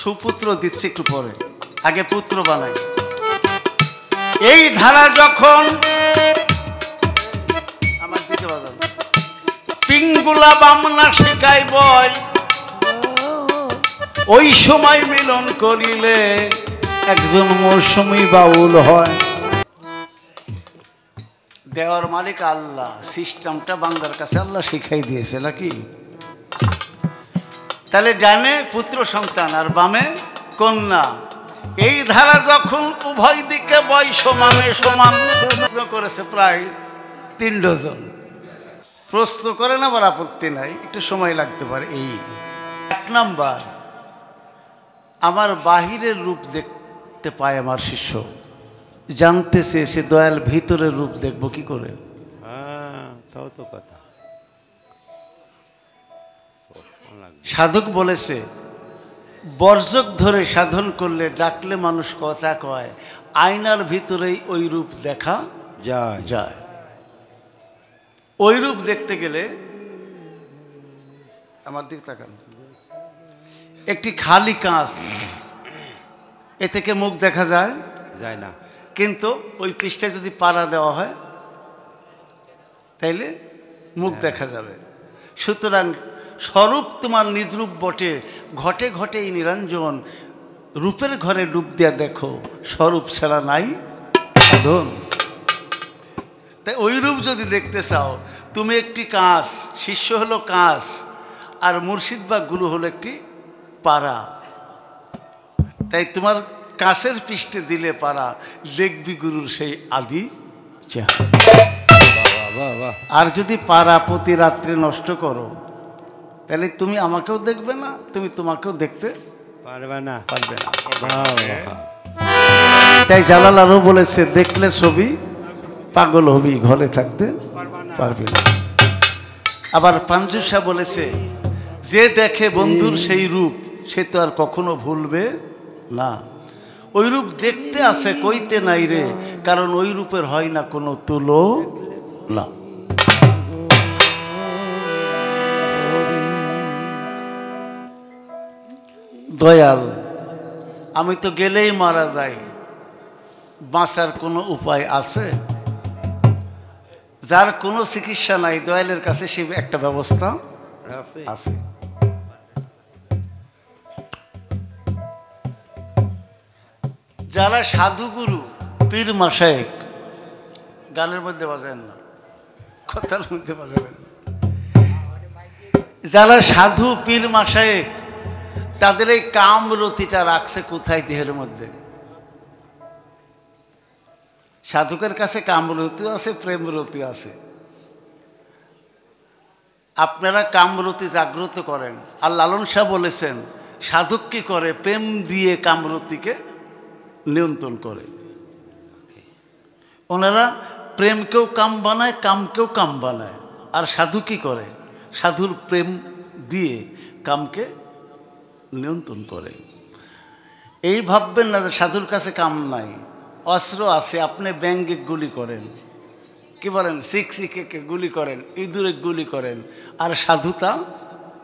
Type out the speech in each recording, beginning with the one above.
সুপুত্র দিচ্ছে একটু পরে, আগে পুত্র বানাই। এই ধারা যখন আমার দিকে বাজান পিঙ্গুলা বামনা শিখাই বয়, ওই সময় মিলন করিলে একজন মৌসুমী বাউল হয়। দেওয়ার মালিক আল্লাহ, সিস্টেমটা বাংলার কাছে আল্লাহ শিখাই দিয়েছে নাকি? তাহলে ডানে পুত্র সন্তান আর বামে কন্যা। এই ধারা যখন উভয় দিকে বয় সমানে সমান করেছে প্রায় 3 ডজন। প্রশ্ন করেন আবার আপত্তি নাই, একটু সময় লাগতে পারে। এই 1 নাম্বার, আমার বাহিরের রূপ দেখতে পায় আমার শিষ্য, জানতে চেয়েছে দয়াল ভিতরের রূপ দেখবো কি করে? তাও তো কথা। সাধক বলেছে বর্জক ধরে সাধন করলে ডাকলে মানুষ কথা কয়, আয়নার ভিতরেই ওই রূপ দেখা যায়। ওই রূপ দেখতে গেলে আমার দিক তাকান, একটি খালি কাঁচ, এ থেকে মুখ দেখা যায় না, কিন্তু ওই পৃষ্ঠায় যদি পাড়া দেওয়া হয় তাইলে মুখ দেখা যাবে। সুতরাং স্বরূপ তোমার নিজ রূপ বটে, ঘটে ঘটে এই নিরঞ্জন, রূপের ঘরে ডুব দিয়া দেখো, স্বরূপ ছাড়া নাই সাধন। তাই ওই রূপ যদি দেখতে চাও, তুমি একটি কাঁচ, শিষ্য হলো কাঁচ, আর মুর্শিদ বা গুরু হলো একটি পাড়া। তাই তোমার কাঁচের পৃষ্ঠে দিলে পাড়া, দেখবি গুরুর সেই আদি চেহারা। আর যদি পাড়া প্রতি রাত্রে নষ্ট করো, তাহলে তুমি আমাকেও দেখবে না, তুমি তোমাকেও দেখতে পারবে না। তাই জালাল আরও বলেছে, দেখলে ছবি পাগল হবি, ঘরে থাকতে পারবি না। আবার পাঞ্জুসা বলেছে, যে দেখে বন্ধুর সেই রূপ সে তো আর কখনো ভুলবে না। ওই রূপ দেখতে আছে কইতে নাই রে, কারণ ওই রূপের হয় না কোনো তুলনা। দয়াল, আমি তো গেলেই মারা যাই, বাঁচার কোনো উপায় আছে? যার কোনো চিকিৎসা নাই, দয়ালের কাছে সে একটা ব্যবস্থা আছে। যারা সাধুগুরু পীর মাশায়েখ, গানের মধ্যে বাজাবেন না, কথার মধ্যে বাজাবেন না, যারা সাধু পীর মাশায়েখ, তাদের এই কামরতিটা রাখছে কোথায়? দেহের মধ্যে। সাধকের কাছে কামরতি আছে, প্রেমরতি আছে। আপনারা কামরতি জাগ্রত করেন। আর লালন শাহ বলেছেন, সাধক কি করে? প্রেম দিয়ে কামরতিকে নিয়ন্ত্রণ করে। ওনারা প্রেমকেও কাম বানায়, কামকেও কাম বানায়। আর সাধু কি করে? সাধুর প্রেম দিয়ে কামকে নিয়ন্ত্রণ করে। এই ভাববেন না যে সাধুর কাছে কাম নাই, অস্ত্র আছে। আপনি ব্যাঙ্গে গুলি করেন, কি বলেন, সিকসিকে গুলি করেন, ইঁদুরে গুলি করেন, আর সাধুতা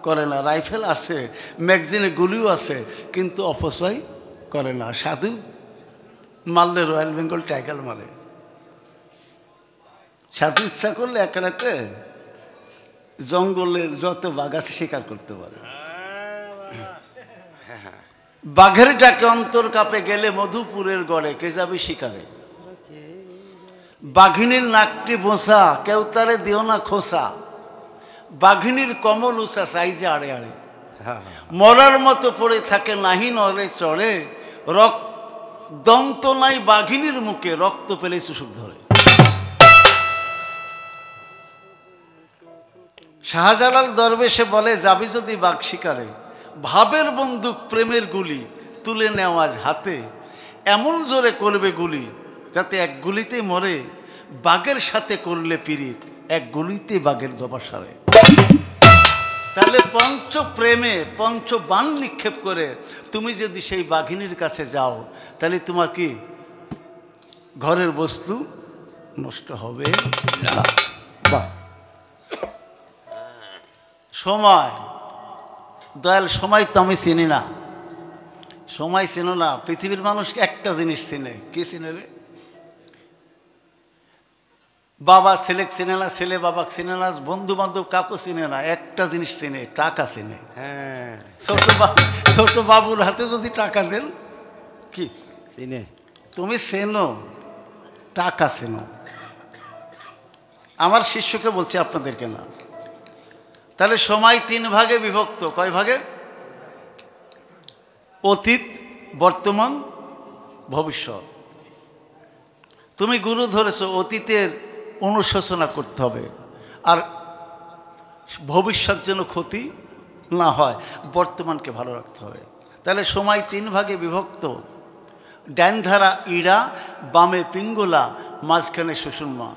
করে না। রাইফেল আছে, ম্যাগজিনে গুলিও আছে, কিন্তু অপচয় করে না। সাধু মারলে রয়্যাল বেঙ্গল টাইগার মারে। সাধু ইচ্ছা করলে এক রাতে জঙ্গলের যত বাঘ আছে শিকার করতে পারে। বাঘের ডাকে অন্তর কাপে গেলে মধুপুরের গড়ে, কে যাবে শিকারে? বাঘিনীর নাকটি বোসা, কেউ তারে দিও না খোসা। বাঘিনীর কমল উষা সাইজে আড়ে আড়ে, মরার মতো পড়ে থাকে নাহি নরে চড়ে। দন্ত নাই বাঘিনীর মুখে, রক্ত পেলে সুসুখ ধরে। শাহজালাল দরবেশে বলে, যাবি যদি বাঘ শিকারে, ভাবের বন্দুক প্রেমের গুলি তুলে নেওয়া হাতে, এমন জোরে করবে গুলি যাতে এক গুলিতেই মরে। বাঘের সাথে করলে পীড়িত, এক গুলিতে বাঘের দবা সারে। তাহলে পঞ্চ প্রেমে পঞ্চ বাণ নিক্ষেপ করে তুমি যদি সেই বাঘিনীর কাছে যাও, তাহলে তোমার কি ঘরের বস্তু নষ্ট হবে না। বাহ, সময়, দয়াল সময় তো আমি চিনি না, সময় চেনো না। পৃথিবীর মানুষ একটা জিনিস চেনে, কি চেনে রে? বাবা ছেলে চেনে না, ছেলে বাবাকে চেনে না, বন্ধু বান্ধব কাকু চেনে না, একটা জিনিস চেনে, টাকা চেনে। হ্যাঁ, ছোট বাবুর হাতে যদি টাকা দেন, কি চিনে? তুমি চেনো, টাকা চেনো। আমার শিষ্যকে বলছি, আপনাদেরকে না। তাহলে সময় 3 ভাগে বিভক্ত। কয় ভাগে? অতীত, বর্তমান, ভবিষ্যৎ। তুমি গুরু ধরেছো, অতীতের অনুশোচনা করতে হবে, আর ভবিষ্যৎ যেন ক্ষতি না হয়, বর্তমানকে ভালো রাখতে হবে। তাহলে সময় 3 ভাগে বিভক্ত। ডান ধারা ইড়া, বামে পিঙ্গলা, মাঝখানে সুষুম্মা।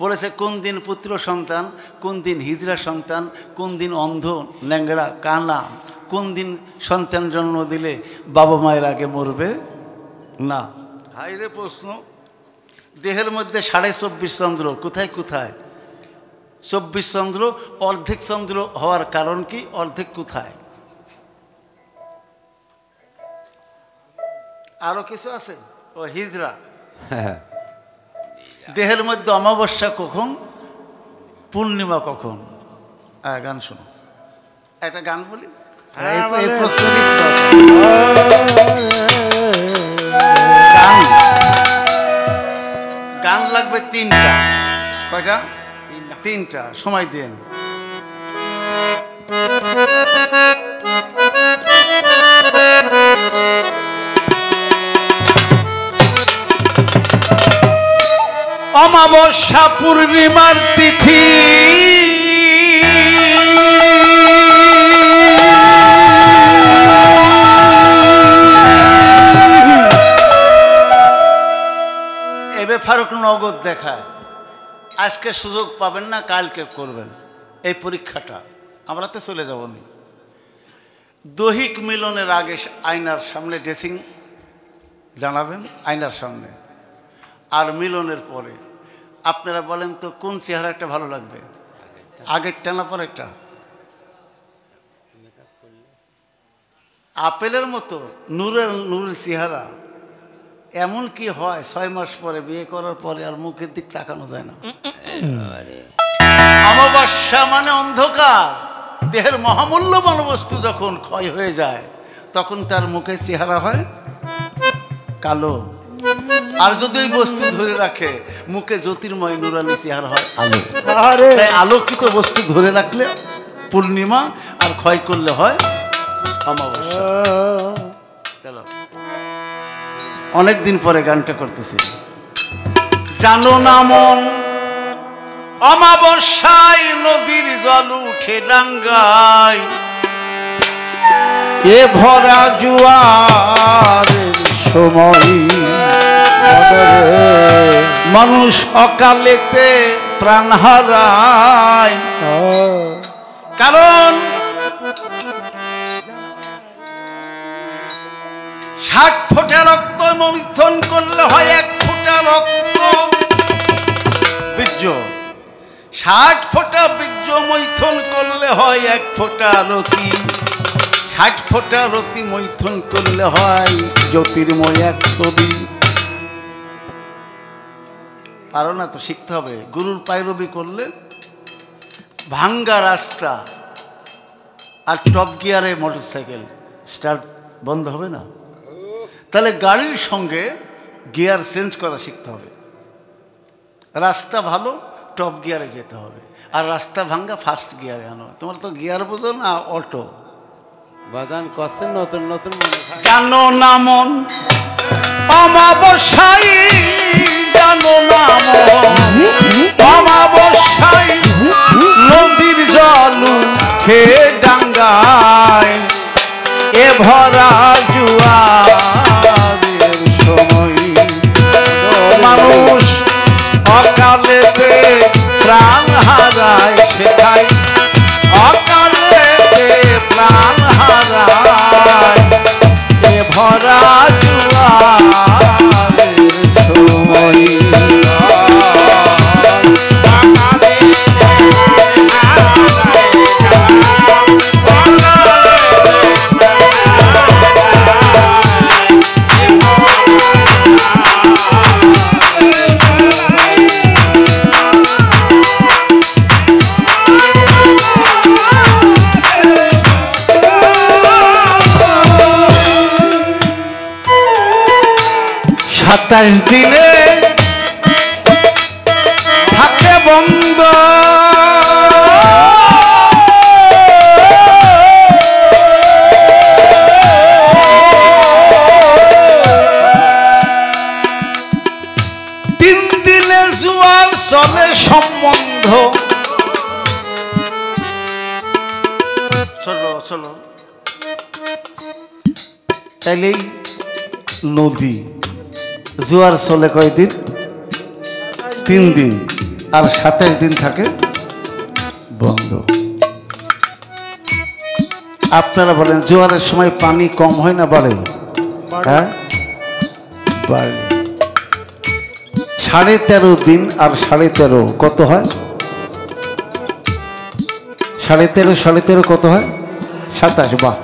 বলেছে কোন দিন পুত্র সন্তান, কোন দিন হিজড়া সন্তান, কোন দিন অন্ধ ন্যাংরা কানা, কোন দিন সন্তান জন্ম দিলে বাবা মায়ের আগে মরবে না। হাইরে প্রশ্ন। দেহের মধ্যে 24.5 চন্দ্র, কোথায় কোথায়? 24 চন্দ্র, অর্ধেক চন্দ্র হওয়ার কারণ কি? অর্ধেক কোথায়? আরো কিছু আছে? ও হিজড়া। দেহের মধ্যে অমাবস্যা কখন, পূর্ণিমা কখন? গান শোনো, একটা গান বলি। গান লাগবে 3টা। কয়টা? 3টা। সময় দেন। অমাবস্যা পূর্ণিমার তিথি, এবে ফারুক নগদ দেখায়। আজকে সুযোগ পাবেন না, কালকে করবেন এই পরীক্ষাটা। আমরা তো চলে যাব না। দৈহিক মিলনের আগে আয়নার সামনে ড্রেসিং জানাবেন, আয়নার সামনে। আর মিলনের পরে আপনারা বলেন তো কোন চেহারাটা ভালো লাগবে? আগেরটা না পরেরটা? আপেলের মতো নূরের চেহারা। এমন কি হয় 6 মাস পরে বিয়ে করার পরে আর মুখের দিক তাকানো যায় না। অমাবস্যা মানে অন্ধকার। দেহের মহামূল্যবান বস্তু যখন ক্ষয় হয়ে যায়, তখন তার মুখের চেহারা হয় কালো। আর যদি ওই বস্তু ধরে রাখে, মুখে জ্যোতির্ময় নুরানি চেহারা হয় আলো। তাই আলোকিত বস্তু ধরে রাখলে পূর্ণিমা, আর ক্ষয় করলে হয় অমাবস্যা। চলো, অনেকদিন পরে গানটা করতেছি। জানো না মন, অমাবস্যায় নদীর জল উঠে ডাঙ্গায়, এ ভরা জুয়ারের সময় মানুষ অকালেতে প্রাণ হারায়। কারণ 60 ফোঁটা রক্ত মন্থন করলে হয় 1 ফোঁটা রক্ত বীর্য। 60 ফোঁটা বীর্য মৈথন করলে হয় 1 ফোঁটা রতি। 60 ফোঁটা রতি মৈথন করলে হয় জ্যোতির্ময় এক ছবি। পারো না তো, শিখতে হবে। গুরুর পায়রবি করলে ভাঙ্গা রাস্তা আর টপ গিয়ারে মোটরসাইকেল স্টার্ট বন্ধ হবে না। তাহলে গাড়ির সঙ্গে গিয়ার চেঞ্জ করা শিখতে হবে। রাস্তা ভালো, টপ গিয়ারে যেতে হবে। আর রাস্তা ভাঙ্গা, ফার্স্ট গিয়ারে আনো। তোমার তো গিয়ার বোঝো না, অটো বাজান করছেন নতুন নতুন মনে হয়। জানো না মন, অমাবস্যায় জানো না মন, অমাবস্যায় নদীর জল উঠে ডাঙ্গায়, এ ভরা জুয়ারের সময় মানুষ অকালেতে প্রাণ হারায়। সেটাই অকালেতে প্রাণ হারায়, এ ভরা জুয়ারের সময়। 27 দিনে থাকে বন্ধ। চলে সম্বন্ধ। চলো চলো, তাইলেই নদী জোয়ার চলে কয়দিন? 3 দিন, আর 27 দিন থাকে বন্ধ। আপনারা বলেন জোয়ারের সময় পানি কম হয় না বাড়ে? হ্যাঁ বাড়ে। 13.5 দিন আর 13.5 কত হয়? 13.5 কত হয়? 27। বাহ।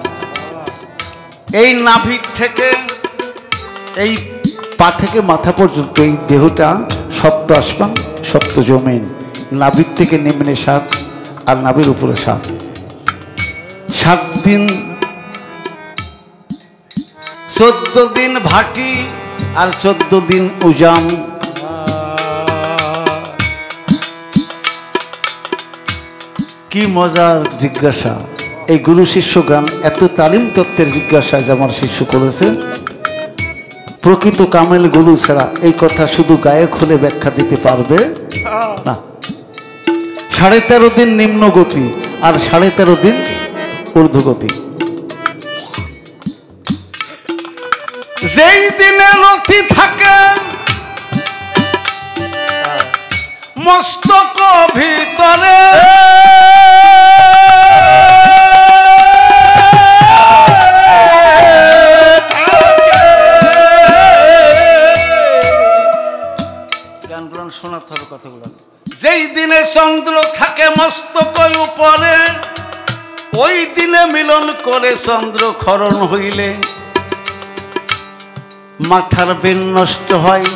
এই নাভির থেকে এই পা থেকে মাথা পর্যন্ত এই দেহটা সপ্ত আসমান সপ্ত জমিন, নাভির থেকে নিম্নে 7 আর নাভির উপরে 7। 7 দিন 14 দিন ভাটি আর 14 দিন উজাম। কি মজার জিজ্ঞাসা! এই গুরু শিষ্য গান এত তালিম তত্ত্বের জিজ্ঞাসা যে আমার শিষ্য করেছে। প্রকৃত কামেল গুরু ছাড়া এই কথা শুধু গায়ক হলে ব্যাখ্যা দিতে পারবে না। 13.5 দিন নিম্ন গতি আর 13.5 দিন ঊর্ধ্বগতি। যেই দিনে রতি থাকে মস্তক ভিতরে, শোনাতে হবে কথাগুলো। যেই দিনে চন্দ্র থাকে মস্তক উপরে, ওই দিনে মিলন করে চন্দ্র খরণ হইলে মাথার বেন নষ্ট হয়।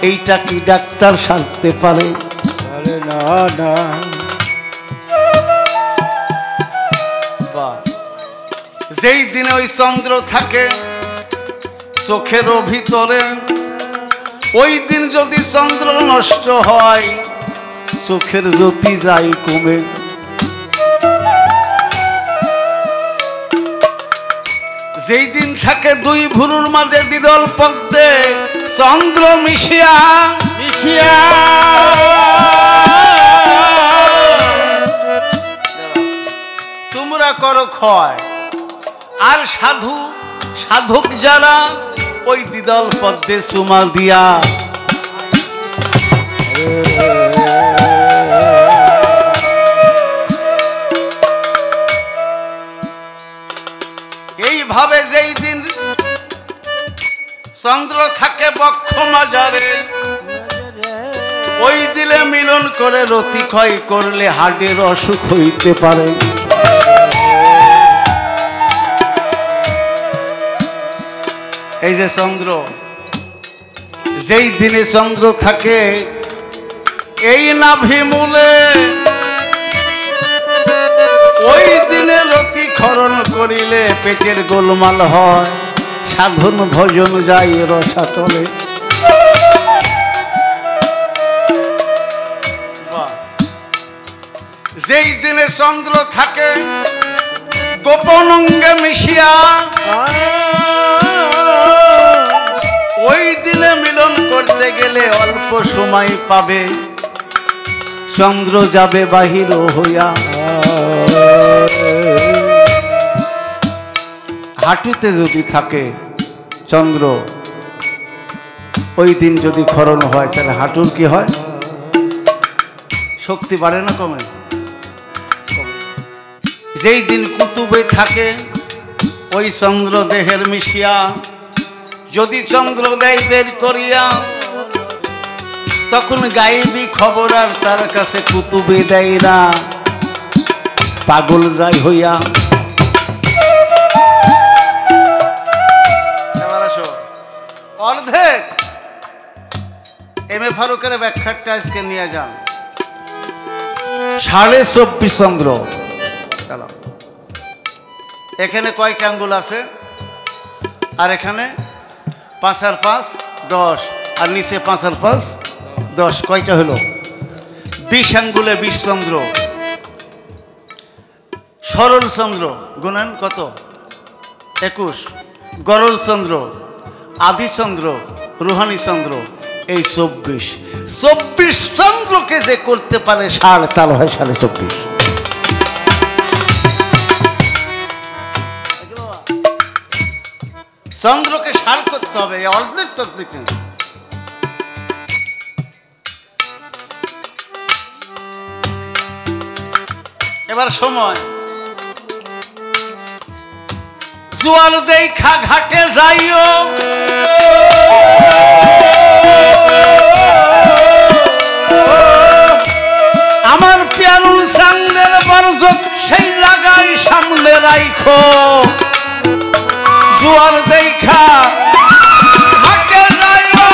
এইটা কি ডাক্তার সারতে পারে? না না। যেই দিনে ওই চন্দ্র থাকে চোখের ভিতরে, ওই দিন যদি চন্দ্র নষ্ট হয় চোখের জ্যোতি যায় কমে। যেই দিন থাকে 2 ভুরুর মাঝে দ্বিদল পদ্মে চন্দ্র মিশিয়া মিশিয়া, তোমরা করো ক্ষয়। আর সাধু সাধক যারা ওই দ্বিদল পদ্মে চুমা দিয়া এইভাবে যেই দিন চন্দ্র থাকে বক্ষ মাজারে, ওই দিলে মিলন করে রতি ক্ষয় করলে হার্টের অসুখ হইতে পারে। এই যে চন্দ্র, যেই দিনে চন্দ্র থাকে এই নাভি মূলে, ওই দিনে রতি ক্ষরণ করিলে পেটের গোলমাল হয়, সাধন ভজন যায় রসাতলে। যেই দিনে চন্দ্র থাকে গোপন অঙ্গে মিশিয়া, ওই দিনে মিলন করতে গেলে অল্প সময় পাবে, চন্দ্র যাবে বাহির হইয়া। হাঁটুতে যদি থাকে চন্দ্র, ওই দিন যদি ক্ষরণ হয় তাহলে হাঁটুর কি হয়? শক্তি বাড়ে না কমে? যেই দিন কুতুবে থাকে ওই চন্দ্র দেহের মিশিয়া, যদি চন্দ্র দেয় বের করিয়া তখন গায়েবী খবর আর তার কাছে কুতুবে দেয় না, পাগল যায় হইয়া। অর্ধেক এম এ ফারুকের ব্যাখ্যাটা আজকে নিয়ে যান। 24.5 চন্দ্র। এখানে কয়টা আঙ্গুল আছে? আর এখানে 5 আর 5 10, আর নিচে 5 আর 5 10, কয়টা হলো? 20 আঙ্গুলে 20 চন্দ্র। সরল চন্দ্র গুণন কত? 21। গরল চন্দ্র, আদি চন্দ্র, রুহানি চন্দ্র, এই 24। 24 চন্দ্রকে যে করতে পারে ষাঁড়, তার হয় 24.5। চন্দ্রকে ষাঁড় করতে হবে, অর্ধেক টর্ধেক। এবার সময়, জোয়ার দেখা ঘাটে যাইও, আমার পেয়ারুল চাঁদের বরজক সেই জায়গায় সামনে রাইখো। জোয়ার দেখা ঘাটে যাইও,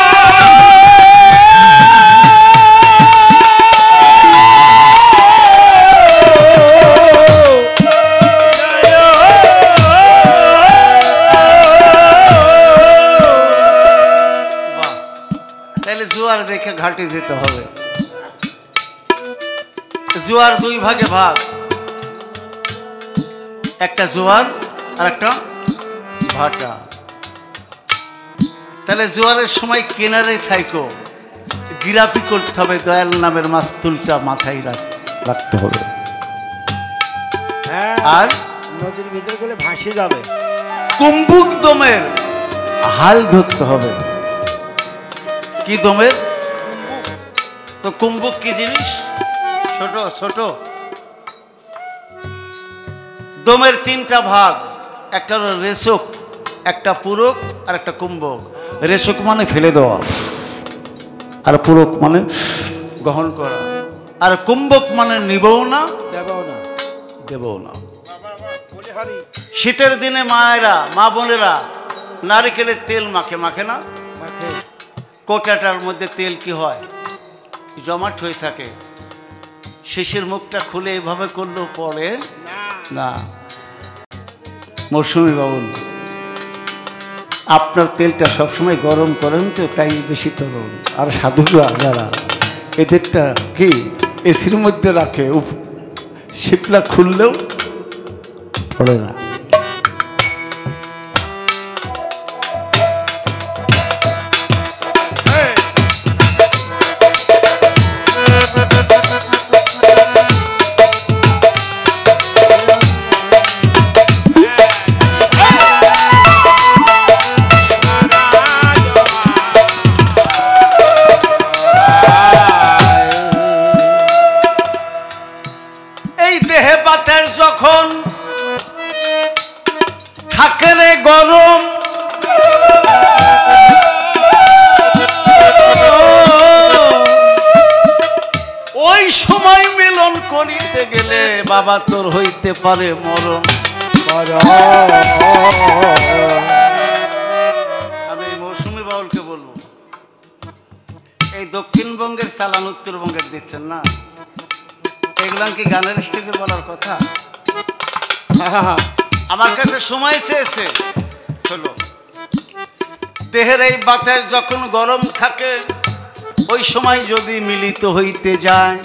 জোয়ার দেখে ঘাটে যেতে হবে। জোয়ার 2 ভাগে ভাগ, একটা জোয়ার আর একটা ভাটা। তাহলে জোয়ারের সময় কিনারে থাইকো, গিরাপি করতে হবে, দয়াল নামের মাস্তুলটা মাথায় রাখতে হবে। আর নদীর ভিতরে গেলে ভাসে যাবে। কুম্ভুক দমের হাল ধরতে হবে। কি দমের? তো কুম্ভুক কি জিনিস? ছোট ছোট দমের 3টা ভাগ, একটা হলো রেশক, একটা পূরক আর একটা কুম্ভক। রেশক মানে ফেলে দেওয়া, আর পূরক মানে গ্রহণ করা, আর কুম্ভক মানে নিবও না দেবও না। শীতের দিনে মায়েরা, মা বোনেরা নারিকেলের তেল মাখে না? কোটাটার মধ্যে তেল কি হয়? জমাট হয়ে থাকে। শিশির মুখটা খুলে এইভাবে করলেও পরে না। মৌসুমী বাবুল, আপনার তেলটা সবসময় গরম করেন তো, তাই বেশি তরল। আর সাধুরা যারা, এদেরটা কি এসির মধ্যে রাখে, শিপলা খুললেও পড়ে না। যখন থাকে রে গরম, ওই সময় মিলন করিতে গেলে বাবা তোর হইতে পারে মরণ। আমি মৌসুমী বাউলকে বলবো, এই দক্ষিণবঙ্গের চালান উত্তরবঙ্গের দিচ্ছেন না, এগুলা কি গানের স্টেজে বলার কথা? আমার কাছে সময় চেয়েছে হলো, দেহের এই বাতাস যখন গরম থাকে, ওই সময় যদি মিলিত হইতে যায়,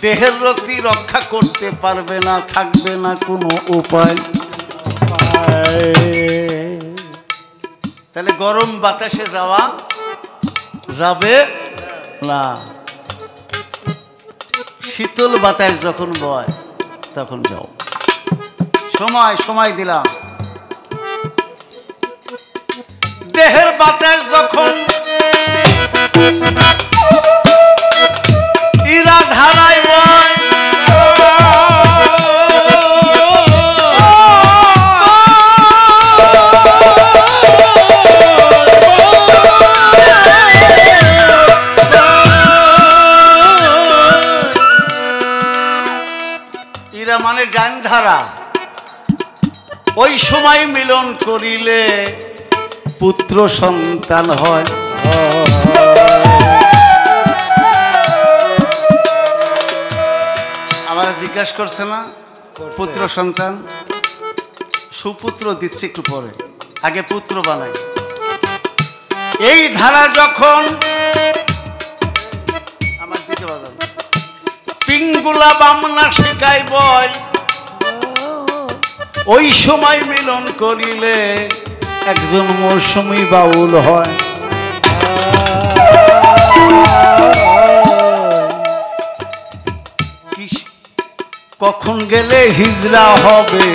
দেহের রতি রক্ষা করতে পারবে না, থাকবে না কোনো উপায়। তাহলে গরম বাতাসে যাওয়া যাবে না। শীতল বাতাস যখন বয় তখন যাও। সময় দিলাম। দেহের বাতাস যখন ইরা ধারায় বয়, ইরা মানে ডান ধারা, ওই সময় মিলন করিলে পুত্র সন্তান হয়। আমার জিজ্ঞাসা করছে না পুত্র সন্তান, সুপুত্র দিচ্ছে একটু পরে, আগে পুত্র বানাই। এই ধারা যখন আমার দিকে বাজান পিঙ্গুলা বামনা শিখাই বয়, ওই সময় মিলন করিলে একজন মৌসুমী বাউল হয়। কখন গেলে হিজরা হবে,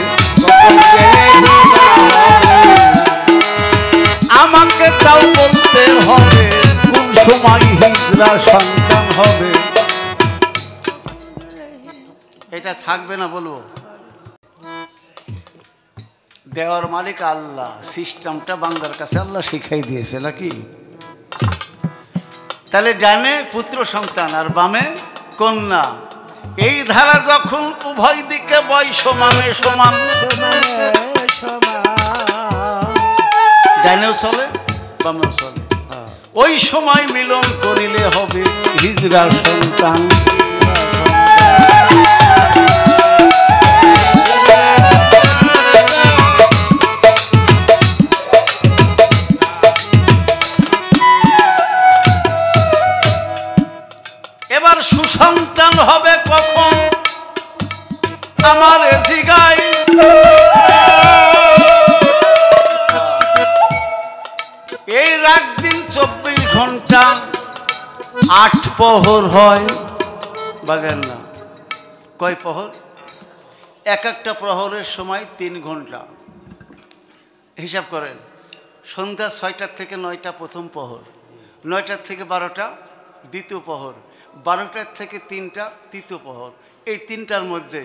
আমাকে তাও বলতে হবে, কোন সময় হিজরা সন্তান হবে। এটা থাকবে না বলবো, দেওয়ার মালিক আল্লাহ, সিস্টেমটা বান্দার কাছে আল্লাহ শিখাই দিয়েছে নাকি। তাহলে ডানে পুত্র সন্তান আর বামে কন্যা, এই ধারা যখন উভয় দিকে বয় সমানে সমান, ডানেও চলে বামেও চলে, ওই সময় মিলন করিলে হবে হিজরার সন্তান। এবার সুসন্তান হবে কখন আমার জিগাই, এই রাত দিন 24 ঘন্টা 8 প্রহর হয়, বুঝেন না কয় প্রহর? এক একটা প্রহরের সময় 3 ঘন্টা। হিসাব করেন, সন্ধ্যা 6টার থেকে 9টা প্রথম প্রহর, 9টার থেকে 12টা দ্বিতীয় প্রহর, 12টার থেকে 3টা তৃতীয় প্রহর। এই 3টার মধ্যে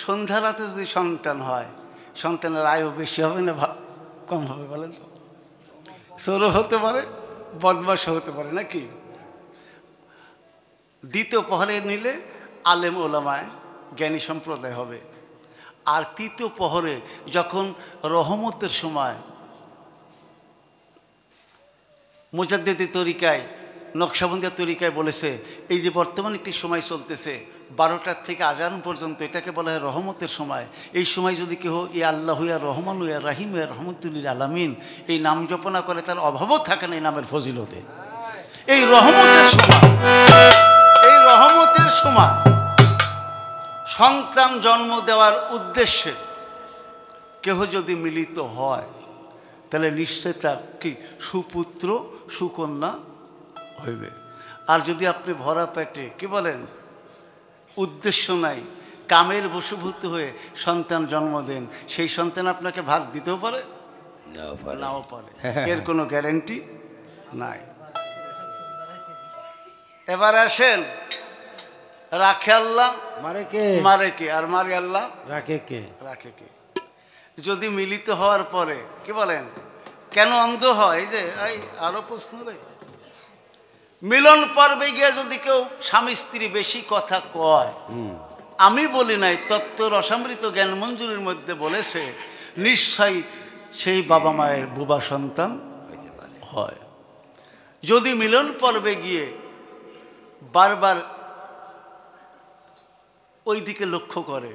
সন্ধ্যা রাতে যদি সন্তান হয়, সন্তানের আয়ু বেশি হবে না কম হবে বলেন? চোরও হতে পারে, বদমাশও হতে পারে নাকি। দ্বিতীয় প্রহরে নিলে আলেম ওলামায় জ্ঞানী সম্প্রদায় হবে। আর তৃতীয় প্রহরে যখন রহমতের সময়, মুজাদ্দিদি তরিকায় নকশবন্দিয়া তরিকায় বলেছে, এই যে বর্তমান একটি সময় চলতেছে 12টার থেকে আজান পর্যন্ত, এটাকে বলা হয় রহমতের সময়। এই সময় যদি কেউ ইয়া আল্লাহ ইয়া রহমান ইয়া রাহিম ইয়া রহমতুল্লিল আলামিন এই নাম জপনা করে, তার অভাবও থাকে না এই নামের ফজিলতে। এই রহমতের সময়, এই রহমতের সময় সন্তান জন্ম দেওয়ার উদ্দেশ্যে কেহ যদি মিলিত হয়, তাহলে নিশ্চয় তার কি সুপুত্র সুকন্যা হইবে। আর যদি আপনি ভরা পেটে কি বলেন, উদ্দেশ্য নাই, কামের বশীভূত হয়ে সন্তান জন্ম দেন, সেই সন্তান আপনাকে ভাগ দিতেও পারে, নাও পারে, এর কোনো গ্যারেন্টি নাই। এবার আসেন, রাখে আল্লাহ মারে কে, আর মারে আল্লাহ রাখে কে। যদি মিলিত হওয়ার পরে কি বলেন, কেন অন্ধ হয়? যে এই আরো প্রশ্ন রে, মিলন পর্বে গিয়ে যদি কেউ স্বামী স্ত্রী বেশি কথা কয়, আমি বলি নাই, তত্ত্ব রসামৃত জ্ঞান মঞ্জুরির মধ্যে বলেছে নিশ্চয়ই সেই বাবা মায়ের বুবা সন্তান হয়। যদি মিলন পর্বে গিয়ে বারবার ওই দিকে লক্ষ্য করে,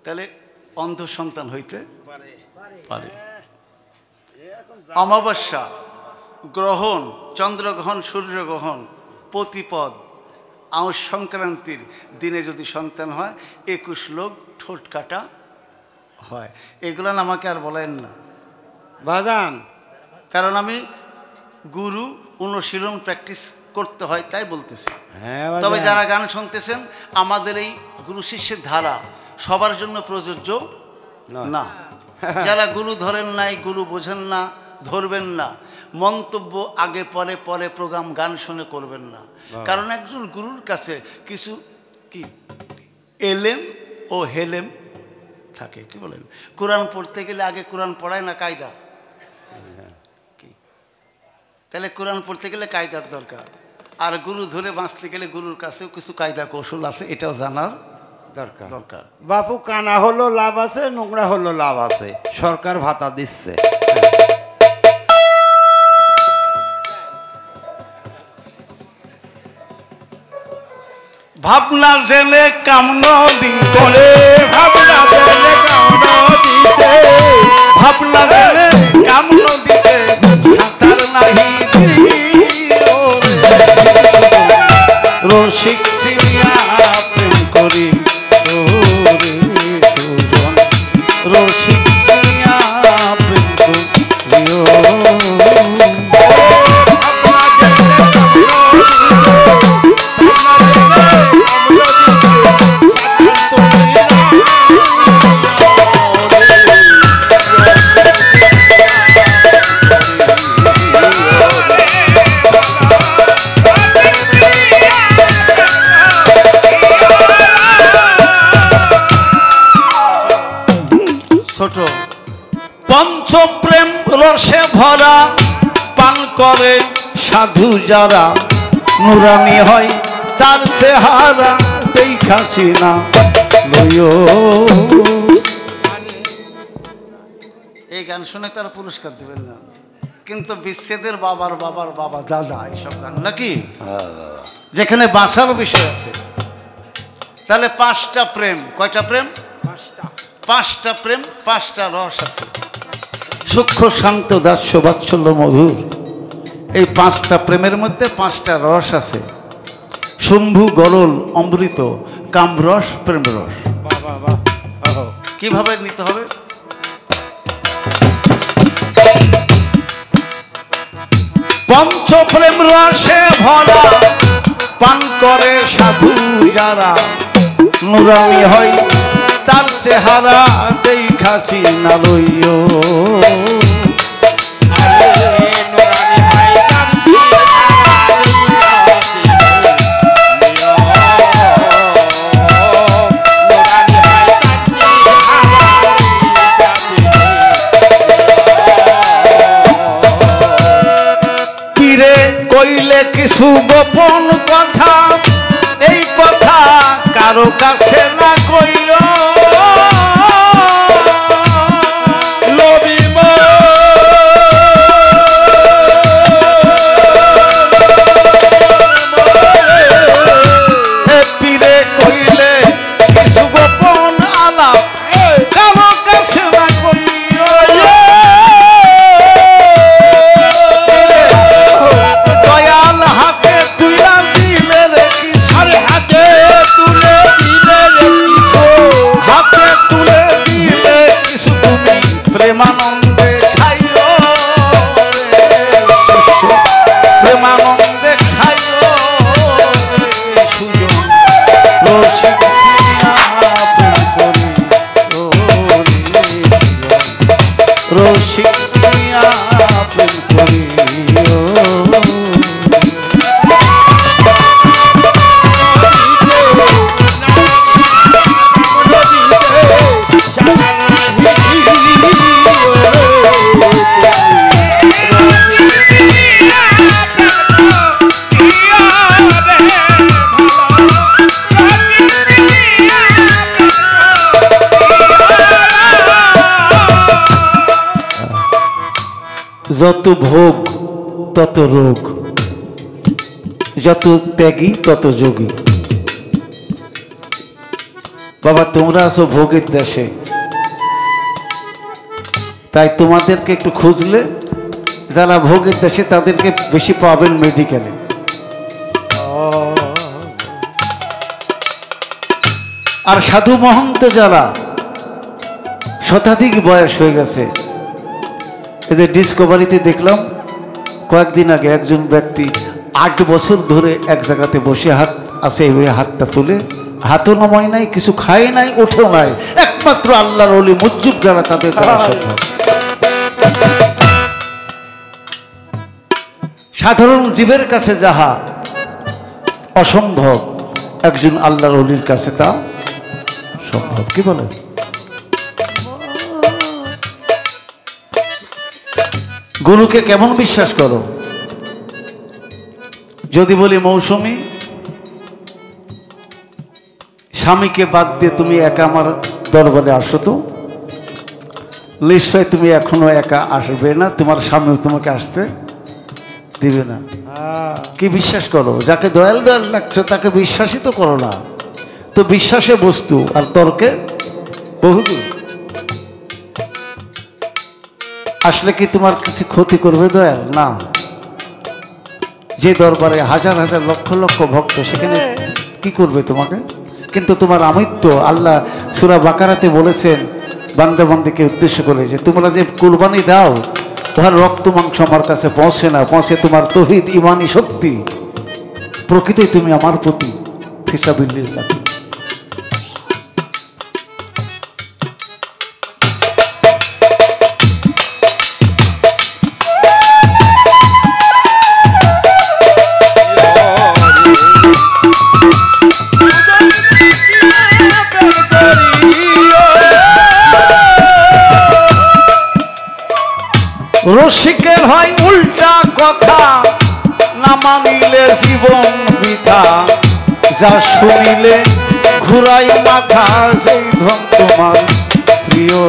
তাহলে অন্ধ সন্তান হইতে পারে। অমাবস্যা গ্রহণ, চন্দ্রগ্রহণ, সূর্যগ্রহণ, প্রতিপদ, আউশ সংক্রান্তির দিনে যদি সন্তান হয় 21 লোক ঠোঁট কাটা হয়। এগুলো আমাকে আর বলেন না বাজান, কারণ আমি গুরু অনুশীলন প্র্যাকটিস করতে হয় তাই বলতেছি। তবে যারা গান শুনতেছেন, আমাদের এই গুরু শিষ্যের ধারা সবার জন্য প্রযোজ্য না। যারা গুরু ধরেন নাই, গুরু বোঝেন না, ধরবেন না, মন্তব্য আগে পরে পরে প্রোগ্রাম গান শুনে করবেন না। কারণ একজন গুরুর কাছে কিছু কি এলেম ও হেলেম থাকে, কি বলেন? কোরআন পড়তে গেলে আগে কোরআন পড়ায় না কায়দা, তাহলে কোরআন পড়তে গেলে কায়দার দরকার। আর গুরু ধরে বাঁচতে গেলে গুরুর কাছেও কিছু কায়দা কৌশল আছে, এটাও জানার দরকার। বাপু কানা হলো লাভ আছে, নোংরা হলো লাভ আছে, সরকার ভাতা দিচ্ছে। ভাবনা জেনে কামন দিতে, ভাবনা জেনে কামন দিতে, ভাবনা জেনে কামন দিতে, সাঁতার নাহি রসে ভরা পান করে সাধু যারা নুরানি হয় তার চেহারা দেখাছি না লইও। এই গান শুনে তারা পুরস্কার দেবেন না, কিন্তু বিচ্ছেদের বাবার বাবার বাবা দাদা এইসব গান নাকি, যেখানে বাঁচার বিষয় আছে। তাহলে 5টা প্রেম, কয়টা প্রেম? 5টা প্রেম, 5টা রস আছে। সূক্ষ্ম শান্ত দাস্য বাৎসল্য মধুর, এই 5টা প্রেমের মধ্যে 5টা রস আছে। শম্ভু গরল অমৃত কামরস প্রেম রস। কিভাবে নিতে হবে? পঞ্চ প্রেম রসে ভরা পান করে সাধু যারা নুরানি হয় তার চেহারা দেখাছি না লইও। কইলে কিছু গোপন কথা, এই কথা কারো কাছে না কইও। লবিব পীরে কইলে কিছু গোপন আলাপ কারো কাছে না কইও। প্রেমানন্দে খাইও শিষ্য, প্রেমানন্দে খাইও সুজন রসিক সিয়া প্রেম করি রসিক সিয়া প্রেম করি। যত ভোগ তত রোগ, যত ত্যাগী তত যোগী। বাবা তোমরা আছো ভোগের দেশে, তাই তোমাদেরকে একটু খুঁজলে যারা ভোগের দেশে তাদেরকে বেশি পাবেন মেডিকেলে। আর সাধু মহন্ত যারা শতাধিক বয়স হয়ে গেছে, এই যে ডিসকভারিতে দেখলাম কয়েকদিন আগে একজন ব্যক্তি 8 বছর ধরে এক জায়গাতে বসে হাত আছে, ওই হাতটা তুলে হাতও নমায় নাই, কিছু খায় নাই, ওঠেও নাই, একমাত্র আল্লাহর ওলি মুজ্জুব যারা তাদের দ্বারা সম্ভব। সাধারণ জীবের কাছে যাহা অসম্ভব, একজন আল্লাহর ওলির কাছে তা সম্ভব। কি বলে? গুরুকে কেমন বিশ্বাস করো? যদি বলি মৌসুমী, স্বামীকে বাদ দিয়ে তুমি একা আমার দরবারে আসো, তো নিশ্চয় তুমি এখনো একা আসবে না, তোমার স্বামীও তোমাকে আসতে দিবে না। কি বিশ্বাস করো? যাকে দয়াল দয়াল লাগছে তাকে বিশ্বাসই তো করো না। তো বিশ্বাসে বস্তু আর তর্কে বহুদূর। আসলে কি তোমার কিছু ক্ষতি করবে দয়াল? না। যে দরবারে হাজার হাজার লক্ষ লক্ষ ভক্ত, সেখানে কি করবে তোমাকে? কিন্তু তোমার আমিত্ব আল্লাহ সূরা বাকারাতে বলেছেন বান্দা বান্দীকে উদ্দেশ্য করে, যে তোমরা যে কুরবানি দাও তার রক্ত মাংস আমার কাছে পৌঁছে না, পৌঁছে তোমার তৌহিদ ইমানি শক্তি। প্রকৃতই তুমি আমার প্রতি ফিসাবিল্লাহ। রসিকের হয় উল্টা কথা, না মানিলে জীবন বৃথা, যা শুনিলে ঘুরাই মাথা, সেই ধন তোমার প্রিয়।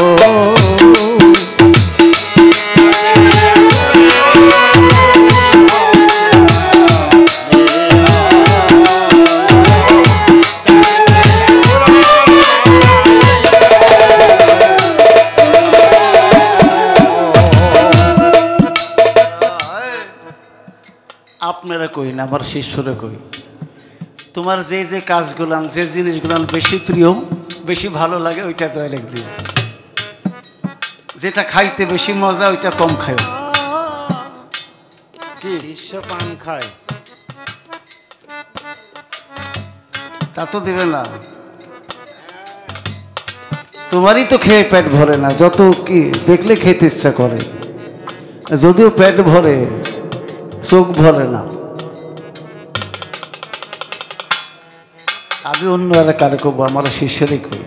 আপনারা কই না, আমার শিষ্যরা কই, তোমার যে যে কাজগুলান, যে জিনিসগুলান বেশি প্রিয়, বেশি ভালো লাগে, ওইটা তো এক দিও। যেটা খাইতে বেশি মজা, ওইটা কম খায়। কি শিষ্য পান খায়? তা তো দেবে না, তোমারই তো খেয়ে পেট ভরে না, যত কি দেখলে খেতে ইচ্ছা করে, যদিও পেট ভরে চোখ ভরে না। আমি অন্য আর কারে কব, আমার শিষ্যরই কই।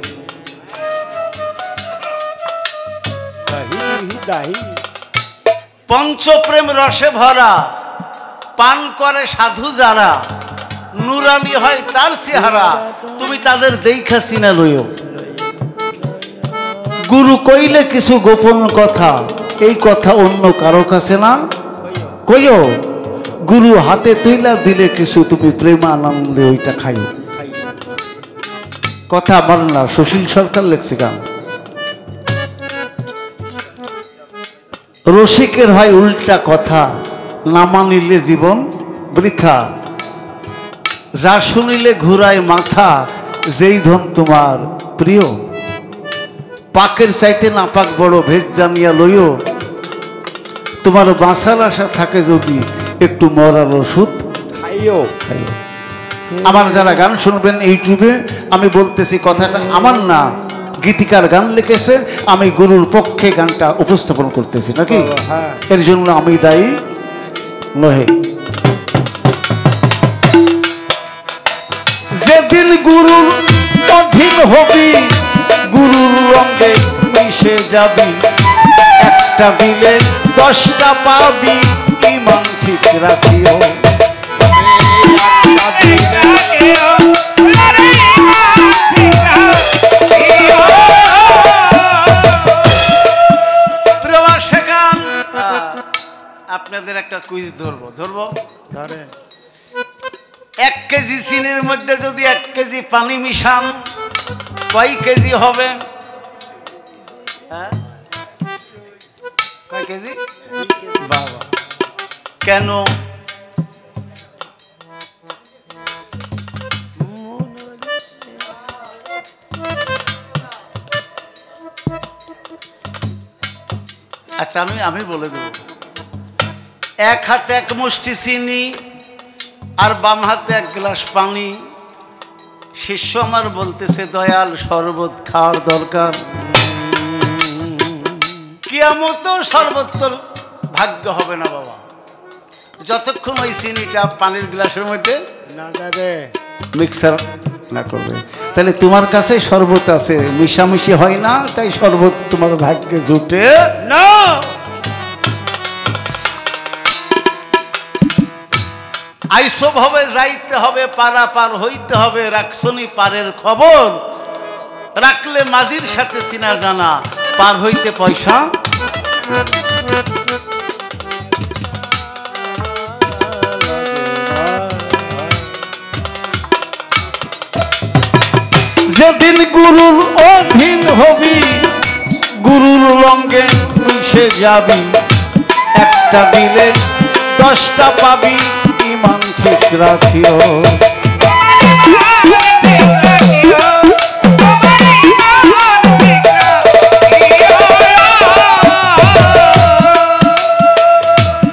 পঞ্চপ্রেম রসে ভরা, পান করে সাধু যারা, নুরানি হয় তার চেহারা, তুমি তাদের দেখা চিনা লইও। গুরু কইলে কিছু গোপন কথা, এই কথা অন্য কারো কাছে না কইও। গুরু হাতে তুইলা দিলে কিছু, তুমি প্রেম আনন্দে ওইটা খাইও। কথা আমার না, সুশীল সরকার লেখছে গান। রসিকের হয় উল্টা কথা, না মানিলে জীবন বৃথা, যা শুনিলে ঘুরায় মাথা, যেই ধন তোমার প্রিয়। পাকের চাইতে না পাক বড়, ভেজ জানিয়া লইও। তোমার বাঁচার আশা থাকে যদি, একটু মরার ওষুধ খাইও। আমার যারা গান শুনবেন ইউটিউবে, আমি বলতেছি কথাটা আমার না, গীতিকার গান লিখেছে, আমি গুরুর পক্ষে গানটা উপস্থাপন করতেছি নাকি, এর জন্য আমি দায়ী নহে। যেদিন গুরুর অধীন হবি, গুরুর রঙে মিশে যাবি, একটা দিলে 10টা পাবি, ইমান ঠিক রাখিও। আপনাদের একটা কুইজ ধরবো। 1 কেজি চিনির মধ্যে যদি 1 কেজি পানি মিশান, কয় কেজি হবে? কয় কেজি? বাবা, কেন? আচ্ছা, আমি বলে দেব। 1 হাতে 1 মুষ্টি চিনি, আর বাম হাতে 1 গ্লাস পানি। শিষ্য আমার বলতেছে, দয়াল শরবত খাওয়ার দরকার। কিয়ামত সর্বত্র ভাগ্য হবে না বাবা, যতক্ষণ ওই চিনিটা পানির গ্লাসের মধ্যে না যাবে, মিক্সার না করবে। তাহলে তোমার কাছে শরবত আছে, মিশামিশি হয় না, তাই শরবত তোমার ভাগ্যে জুটে না। আইসব হবে, যাইতে হবে, পারা পার হইতে হবে, রাখছনি পারের খবর, রাখলে মাঝির সাথে চিনা জানা, পার হইতে পয়সা। যেদিন গুরুর অধীন হবি, গুরুর রঙে মিশে যাবি, একটা দিলে 10টা পাবি, ইমান ঠিক রাখিও।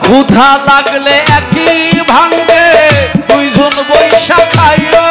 ক্ষুধা লাগলে একই ভাঙ্গে, 2 জন বৈশা খাইও।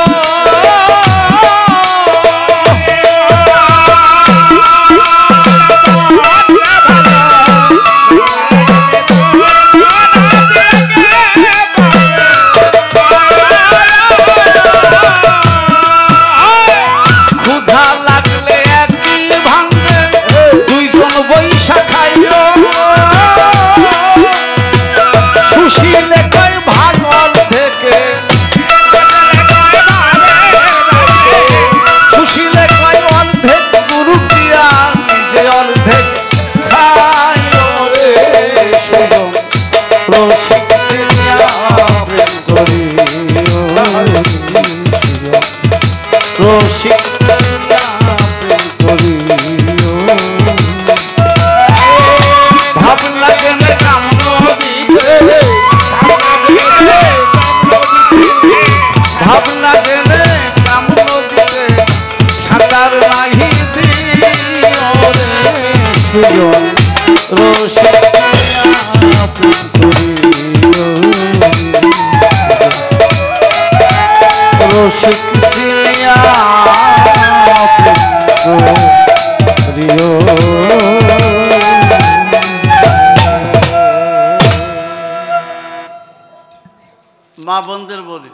মা বোনদের বলি,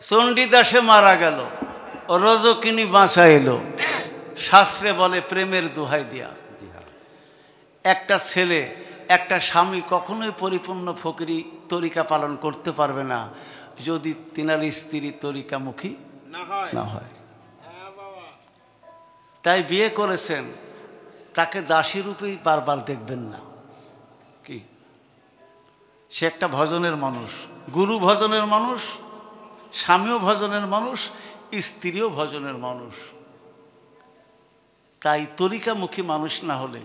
চণ্ডীদাসে মারা গেল, রজকিনী বাঁচা এলো, শাস্ত্রে বলে প্রেমের দোহাই দিয়া। একটা ছেলে একটা স্বামী কখনোই পরিপূর্ণ ফকিরি তরিকা পালন করতে পারবে না যদি তিনার স্ত্রী তরিকামুখী না হয়। তাই বিয়ে করেছেন, তাকে দাসী রূপেই বারবার দেখবেন না। কি সে একটা ভজনের মানুষ, গুরু ভজনের মানুষ, স্বামীও ভজনের মানুষ, স্ত্রীও ভজনের মানুষ। তাই তরিকামুখী মানুষ না হলে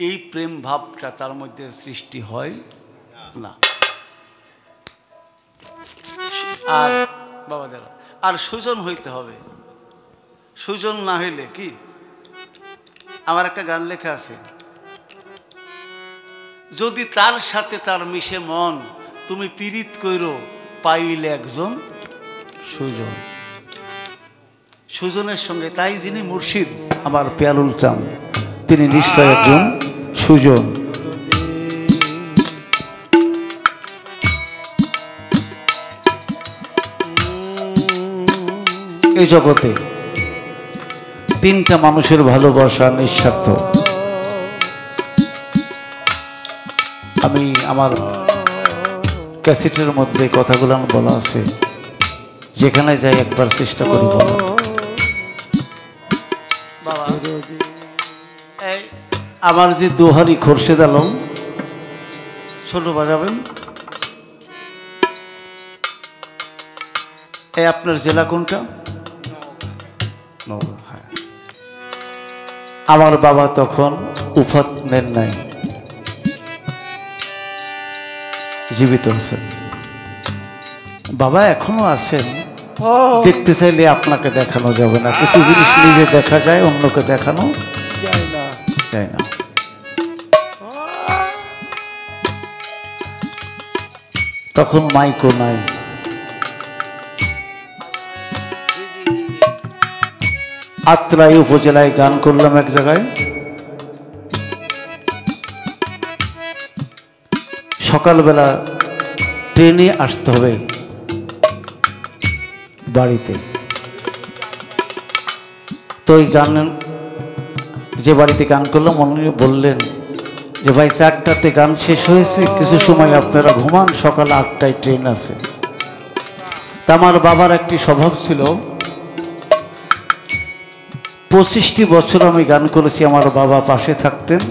এই প্রেম ভাবটা তার মধ্যে সৃষ্টি হয় না। আর বাবাদের আর সুজন হইতে হবে। সুজন না হইলে কি, আমার একটা গান লেখা আছে, যদি তার সাথে তার মিশে মন, তুমি পীড়িত কইরো পাইলে একজন সুজন। সুজনের সঙ্গে, তাই যিনি মুর্শিদ আমার পেয়ারুল চাম, তিনি নিশ্চয় একজন সুজন। এই জগতে তিনটা মানুষের ভালোবাসা নিঃস্বার্থ। আমি আমার ক্যাসেটের মধ্যে কথাগুলো বলা আছে, যেখানে যাই একবার চেষ্টা করি বলা। বাবা এই আমার যে দোহারি খোরশেদ আলম, ছোট বাজাবেন। এই আপনার জেলা কোনটা? হ্যাঁ। আমার বাবা তখন উফাত নেন নাই, জীবিত আছেন। বাবা এখনো আছেন, দেখতে চাইলে আপনাকে দেখানো যাবে না। কিছু জিনিস নিজে দেখা যায়, অন্যকে দেখানো যায় না। তখন মাইকও নাই। আত্রাই উপজেলায় গান করলাম এক জায়গায়। সকালবেলা ট্রেনে আসতে হবে বাড়িতে। তো ওই গান, যে বাড়িতে গান করলাম, উনি বললেন যে ভাই 4টাতে গান শেষ হয়েছে, কিছু সময় আপনারা ঘুমান, সকাল 8টায় ট্রেন আছে। তা আমার বাবার একটি স্বভাব ছিল, 25টি বছর আমি গান করেছি, আমার বাবা পাশে থাকতেন,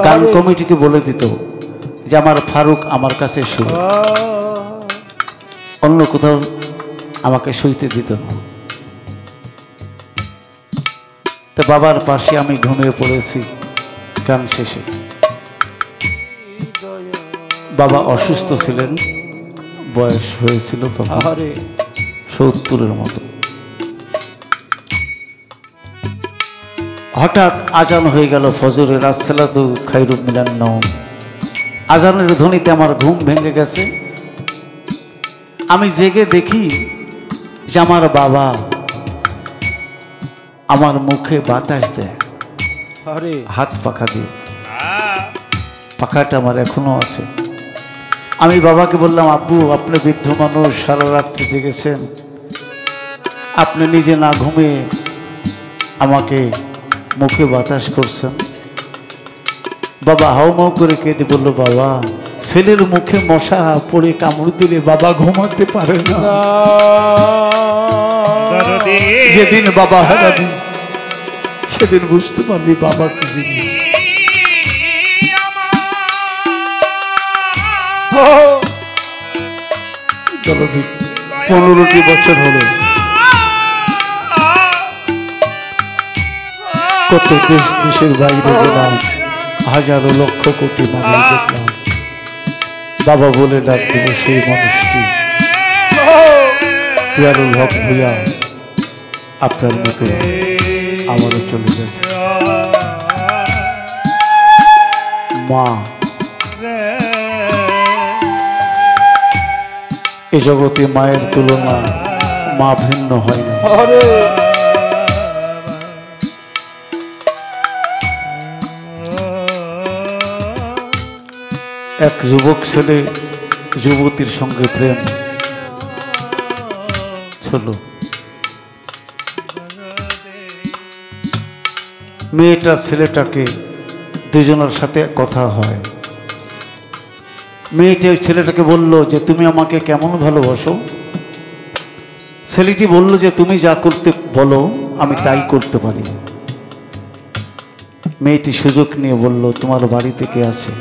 গান কমিটিকে বলে দিত যে আমার ফারুক আমার কাছে শুভ, অন্য কোথাও আমাকে শুইতে দিত না। তো বাবার পাশে আমি ঘুমিয়ে পড়েছি গান শেষে। বাবা অসুস্থ ছিলেন, বয়স হয়েছিল তখন 70-এর মতো। হঠাৎ আজান হয়ে গেল ফজরের, আসসালাতু খায়রুম মিনান নওম। আজানের ধ্বনিতে আমার ঘুম ভেঙে গেছে। আমি জেগে দেখি যে আমার বাবা আমার মুখে বাতাস দেয় হাত পাখা দিয়ে। পাখাটা আমার এখনো আছে। আমি বাবাকে বললাম, আব্বু আপনি বৃদ্ধ মানুষ, সারা রাত্রি জেগেছেন, আপনি নিজে না ঘুমিয়ে আমাকে মুখে বাতাস করছেন। বাবা হাউমাউ করে কেঁদে বলল, বাবা ছেলের মুখে মশা পড়ে কামড় দিলে বাবা ঘুমাতে পারে না। যেদিন বাবা হারাবি সেদিন বুঝতে পারবি বাবা কি জিনিস। 15টি বছর হলো, কত দেশ দেশের বাইরে গেলাম, হাজারো লক্ষ কোটি মানুষ দেখলাম, বাবা বলে ডাক দেব সেই মানুষটি পিয়ারুল হক ভূঁইয়া আপনার মতো আমারও চলে গেছে। মা এ জগতে মায়ের তুলনা, মা ভিন্ন হয় না। এক যুবক ছেলে যুবতীর সঙ্গে প্রেম চলো। মেয়েটা ছেলেটাকে দুজনের সাথে কথা হয়। মেয়েটা ছেলেটাকে বলল যে তুমি আমাকে কেমন ভালোবাসো। ছেলেটি বলল যে তুমি যা করতে বলো আমি তাই করতে পারি। মেয়েটি সুযোগ নিয়ে বলল তোমার বাড়িতে কে আছে।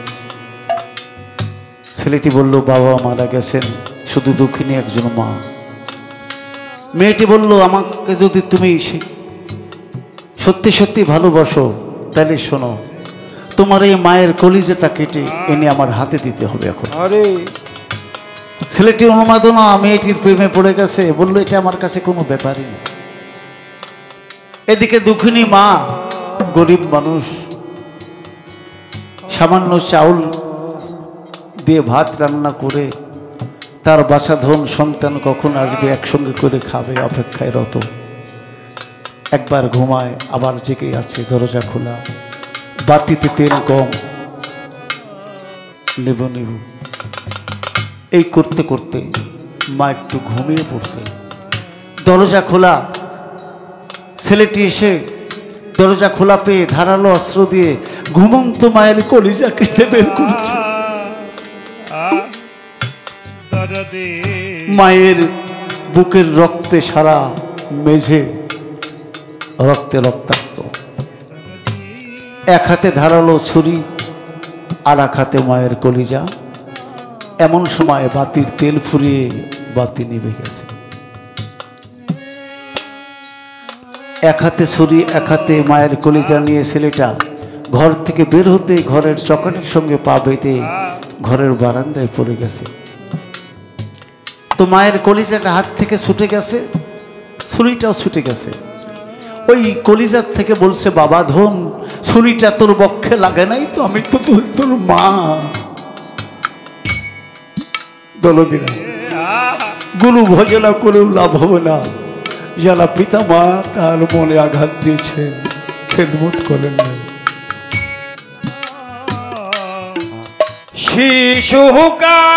ছেলেটি বলল বাবা মারা গেছেন, শুধু দুঃখিনী একজন মা। মেয়েটি বলল আমাকে যদি তুমি সত্যি সত্যি ভালোবাসো তাহলে শোনো, তোমার এই মায়ের কলিজাটা কেটে এনে আমার হাতে দিতে হবে এখন। আরে ছেলেটি অনুমাদনা মেয়েটির প্রেমে পড়ে গেছে, বলল এটা আমার কাছে কোনো ব্যাপারই না। এদিকে দুঃখিনী মা, গরিব মানুষ, সামান্য চাউল দিয়ে ভাত রান্না করে তার বাছা ধন সন্তান কখন আসবে একসঙ্গে করে খাবে অপেক্ষায় রত। একবার ঘুমায়, আবার জেগে আছে, দরজা খোলা, বাতিতে তেল কম, নেবু নেবু এই করতে করতে মা একটু ঘুমিয়ে পড়ছে। দরজা খোলা, ছেলেটি এসে দরজা খোলা পেয়ে ধারালো অস্ত্র দিয়ে ঘুমন্ত মায়ের কলিজা কেটে বের করেছে। মায়ের বুকের রক্তে সারা মেঝে রক্তে রক্তাক্ত। এক হাতে ধারালো ছুরি, আর এক হাতে মায়ের কলিজা। এমন সময় বাতির তেল ফুরিয়ে বাতি নিভে গেছে। এক হাতে ছুরি, এক হাতে মায়ের কলিজা নিয়ে ছেলেটা ঘর থেকে বের হতে ঘরের চকাটের সঙ্গে পা বেঁধে ঘরের বারান্দায় পড়ে গেছে। তো মায়ের কলিজাটা হাত থেকে ছুটে গেছে, ছুরিটাও ছুটে গেছে। ওই কলিজার থেকে বলছে বাবা ধন, ছুরিটা তোর বক্ষে লাগে নাই তো, আমি তো তোর মা। দলদিনা গুরু ভজনা করেও লাভ হবে না, যারা পিতা মা তার মনে আঘাত দিয়েছেন খেদমত করেন না। শিশুকালে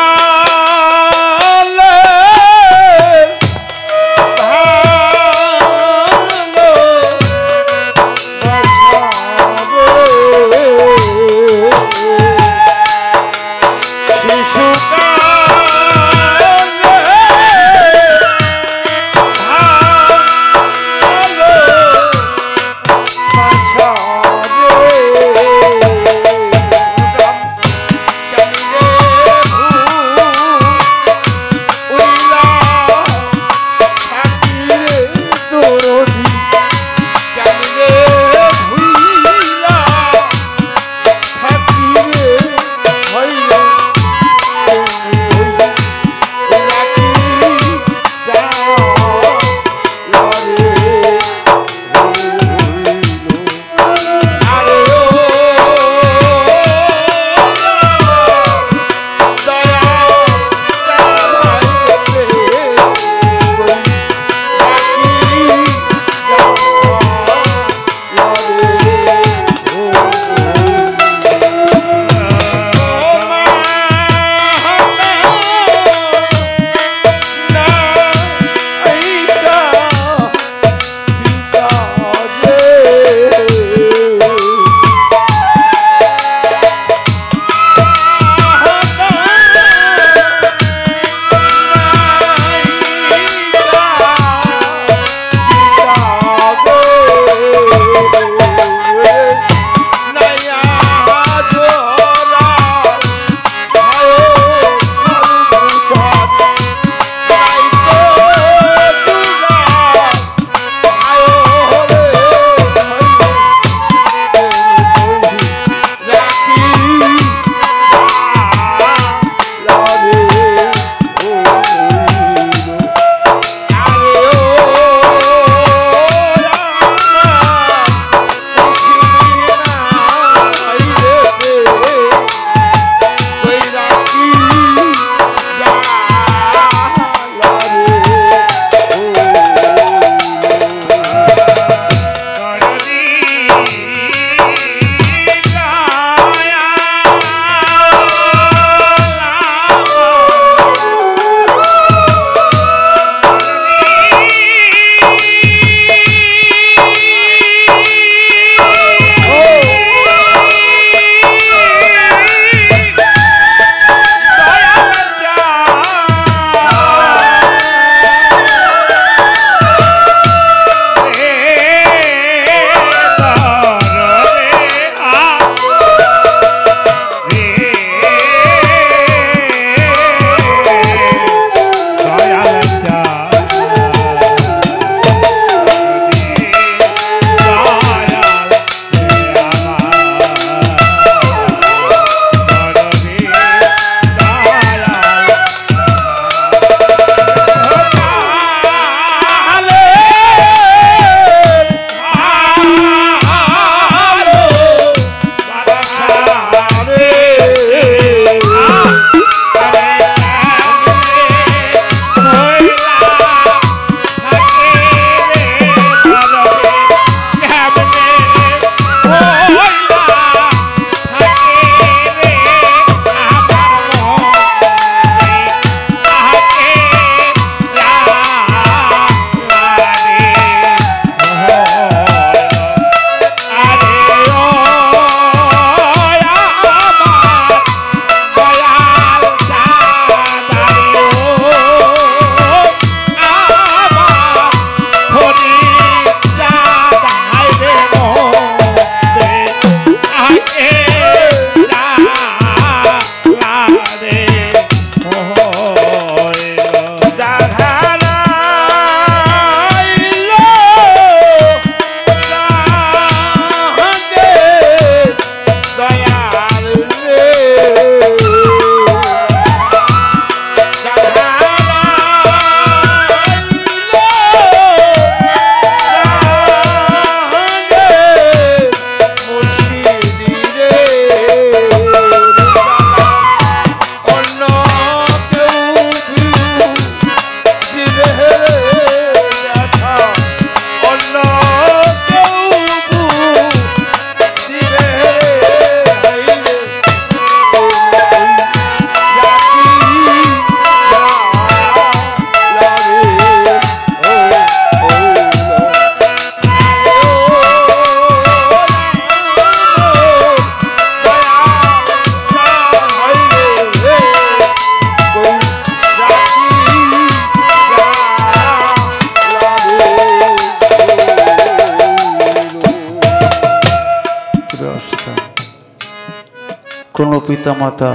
পিতা মাতা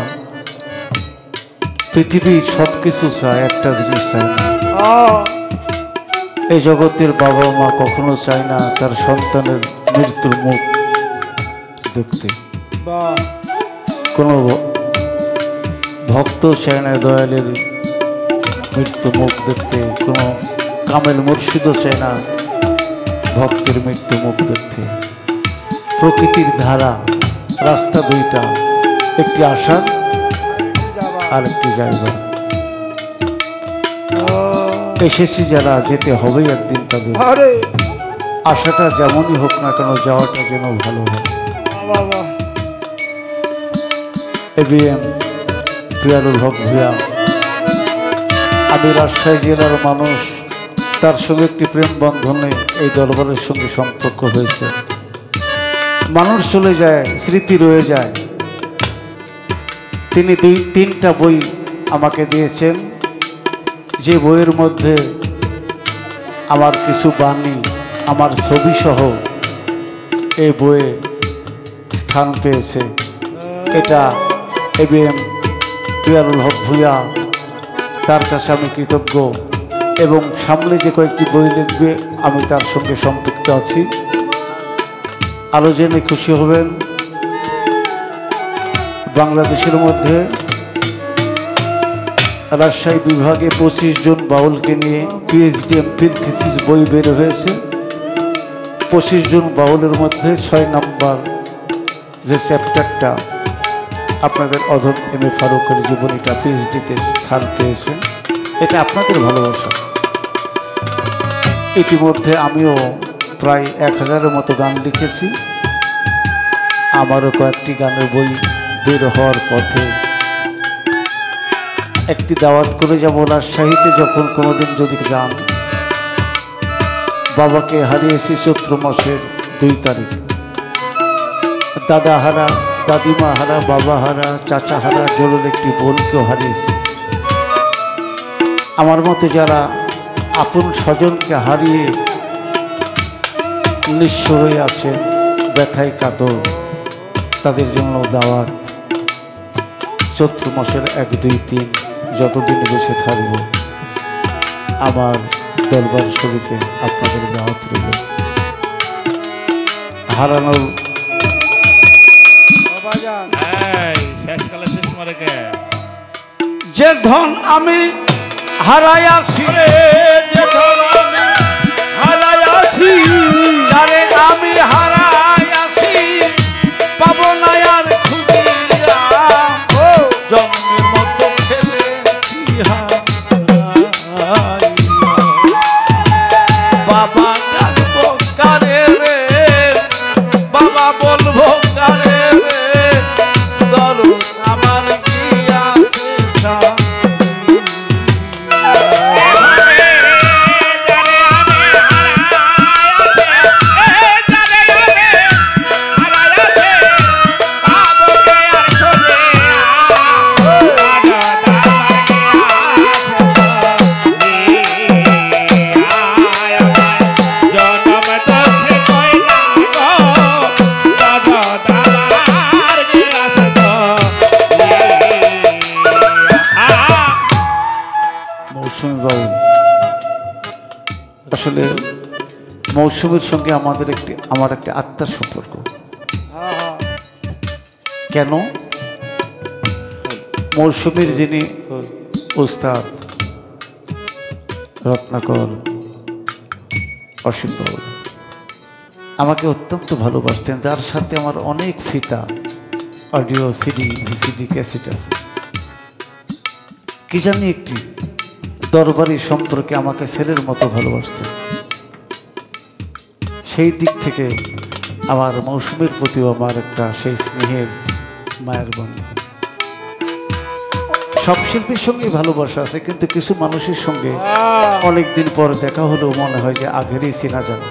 পৃথিবীর সব কিছু চায়, একটা জিনিস চায় না। এই জগতের বাবা মা কখনো চায় না তার সন্তানের মৃত্যুর মুখ দেখতে। কোনো ভক্ত চায় না দয়ালের মৃত্যু মুখ দেখতে, কোনো কামেল মুর্শিদও চায় না ভক্তের মৃত্যু মুখ দেখতে। প্রকৃতির ধারা, রাস্তা দুইটা, একটি আসার আর একটি যাইবার। এসেছি যারা, যেতে হবেই একদিন তাদের। আশাটা যেমনই হোক না কেন, যাওয়াটা যেন ভালো হয়। এবিএম পিয়ারুল হক ভূঁইয়া, আমি রাজশাহী জেলার মানুষ, তার সঙ্গে একটি প্রেম বন্ধনে এই দরবারের সঙ্গে সম্পর্ক হয়েছে। মানুষ চলে যায়, স্মৃতি রয়ে যায়। তিনি 2-3টা বই আমাকে দিয়েছেন, যে বইয়ের মধ্যে আমার কিছু বাণী, আমার ছবি সহ এই বইয়ে স্থান পেয়েছে। এটা এবিএম পিয়ারুল হক ভূঁইয়া, তার কাছে আমি কৃতজ্ঞ। এবং সামনে যে কয়েকটি বই লিখবে আমি তার সঙ্গে সম্পৃক্ত আছি। আলো জেনে খুশি হবেন, বাংলাদেশের মধ্যে রাজশাহী বিভাগে 25 জন বাউলকে নিয়ে পিএইচডি এমফিল থিসিস বই বের হয়েছে। 25 জন বাউলের মধ্যে 6 নম্বর যে চ্যাপ্টারটা আপনাদের অধম এম এ ফারুকের জীবনীটা পিএইচডিতে স্থান পেয়েছে, এটা আপনাদের ভালোবাসা। ইতিমধ্যে আমিও প্রায় 1000-এর মতো গান লিখেছি। আমারও কয়েকটি গানের বই বের হওয়ার পথে। একটি দাওয়াত করে যাব রাজশাহীতে, যখন কোনোদিন যদি যান। বাবাকে হারিয়েছি চৈত্র মাসের 2 তারিখ। দাদা হারা, দাদিমা হারা, বাবা হারা, চাচা হারা, জোরের একটি বোনকেও হারিয়েছি। আমার মতো যারা আপন স্বজনকে হারিয়ে নিঃস্ব হয়ে আছেন, ব্যথায় কাতর, তাদের জন্য দাওয়াত। চৈত্র মাসের 1, 2, 3 যতদিন বেঁচে থাকব আমার দরবার শরীফে আপনাদের দাওয়াত রইল। হারানোর যে ধন আমি হারাইয়াছি, যারে আমি হারাইয়াছি, পাবো না আর খুঁজিয়া। জন্মের মতো খেলেছি বাবা, ডাকবো কারে রে, বাবা বলবো কারে রে, দরদ আমার কি আছে আসলে মৌসুমীর সঙ্গে আমার একটি আত্মার সম্পর্ক। কেন? মৌসুমীর যিনি উস্তাদ রত্নাকর অসীম বাউল আমাকে অত্যন্ত ভালোবাসতেন, যার সাথে আমার অনেক ফিতা, অডিও, সিডি, ভিসিডি, ক্যাসেট আছে। কি জানি একটি দরবারি সম্পর্কে আমাকে ছেলের মতো ভালোবাসতেন। সেই দিক থেকে আমার মৌসুমীর প্রতিও আমার একটা সেই স্নেহের মায়ের বন্ধু। সব শিল্পীর সঙ্গেই ভালোবাসা আছে, কিন্তু কিছু মানুষের সঙ্গে অনেকদিন পর দেখা হলেও মনে হয় যে আগেরই চেনা যাবে।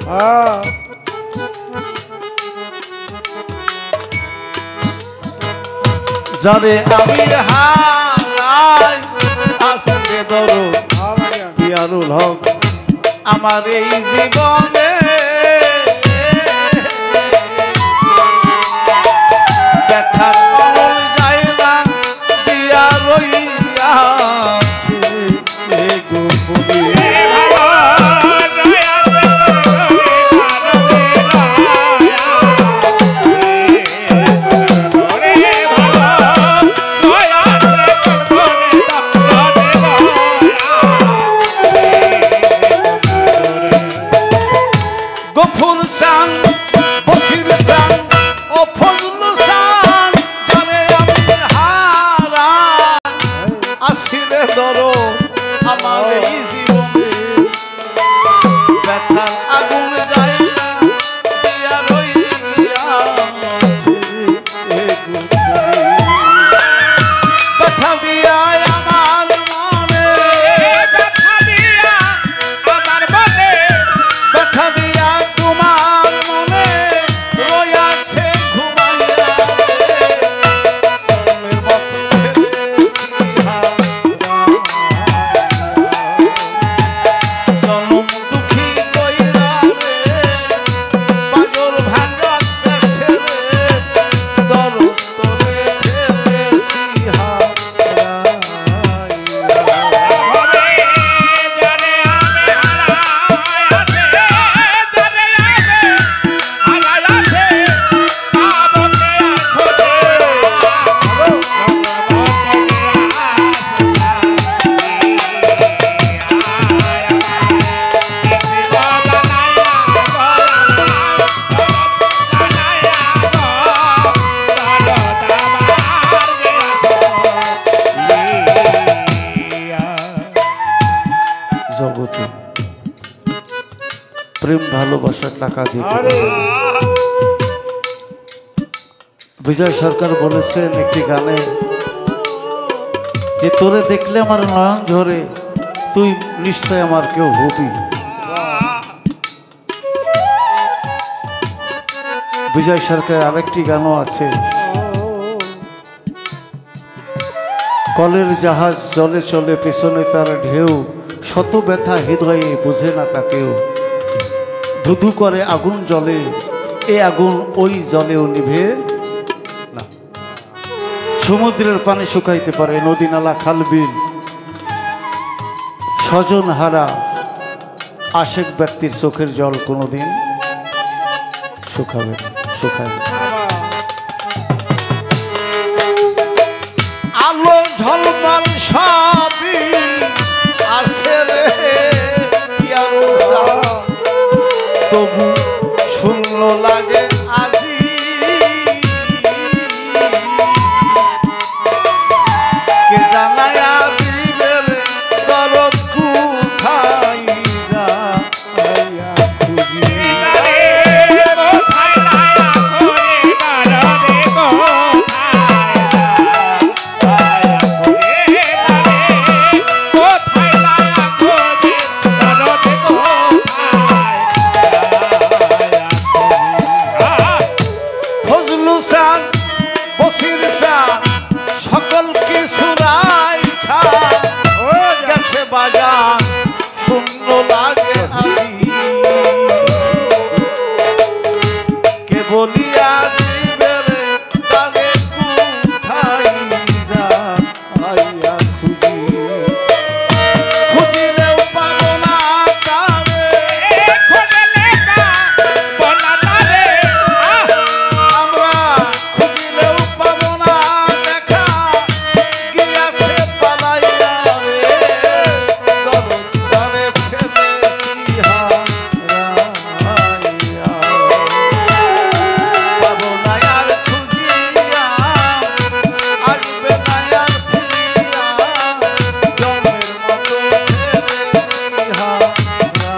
যারে আমি হারাই আজকে দরদ পিয়ারুল হক আমার এই জীবনে, ব্যথার অমল যায় না প্রেম ভালোবাসার টাকা দিয়ে বিজয় সরকার বলেছেন একটি গানে যে তোরে দেখলে আমার নয়ন ঝরে, তুই নিশ্চয় আমার কেউ হবি। বিজয় সরকার আরেকটি গানও আছে, কলের জাহাজ জলে চলে পেছনে তার ঢেউ, শত ব্যথা হৃদয়ে বোঝে না তাকেও, ধুধু করে আগুন জলে, এ আগুন ওই জলেও নিভে না। সমুদ্রের পানি শুকাইতে পারে নদী নালা খাল বিল, স্বজন হারা আশেক ব্যক্তির চোখের জল কোনোদিন শুকাবে না, শুকায় না। আলো ঝলমল সবই আছে রে, তবু শূন্য লাগে আজি, কে জানায় দিবের দরদ কোথায় যাইয়া খুঁজি। সকল কিছু রাইখা গেছে বাজার, শূন্য লাগে আমি, কে বলিয়া দিবে রে তারে কোথায় যাইয়া খুঁজি, খুঁজিলেও পাবো না তারে, আমরা খুঁজিলেও পাবো না দেখা, গিয়াছে পালাইয়া রে দরদ তারে ফেলেছি হারাইয়া, পাবো না আর খুঁজিয়া, আসবে না আর ফিরিয়া, জমের মতো ফেলেছি হারাইয়া।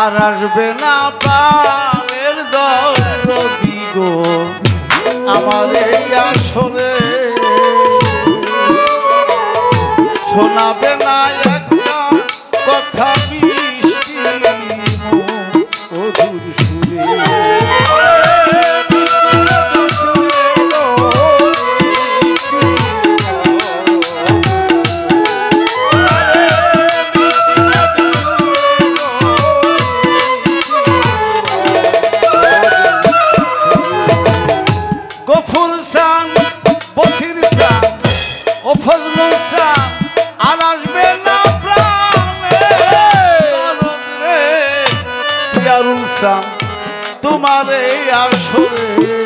আর আসবে না প্রাণের দরদি গো আমার এই আসরে, শোনাবে না একটা কথা মিষ্টি মধুর সুরে, গফুর সান বসির সান ও ফজলুল সান আর আসবে না প্রাণে রে, পিয়ারুল সান তোমার এই আসরে।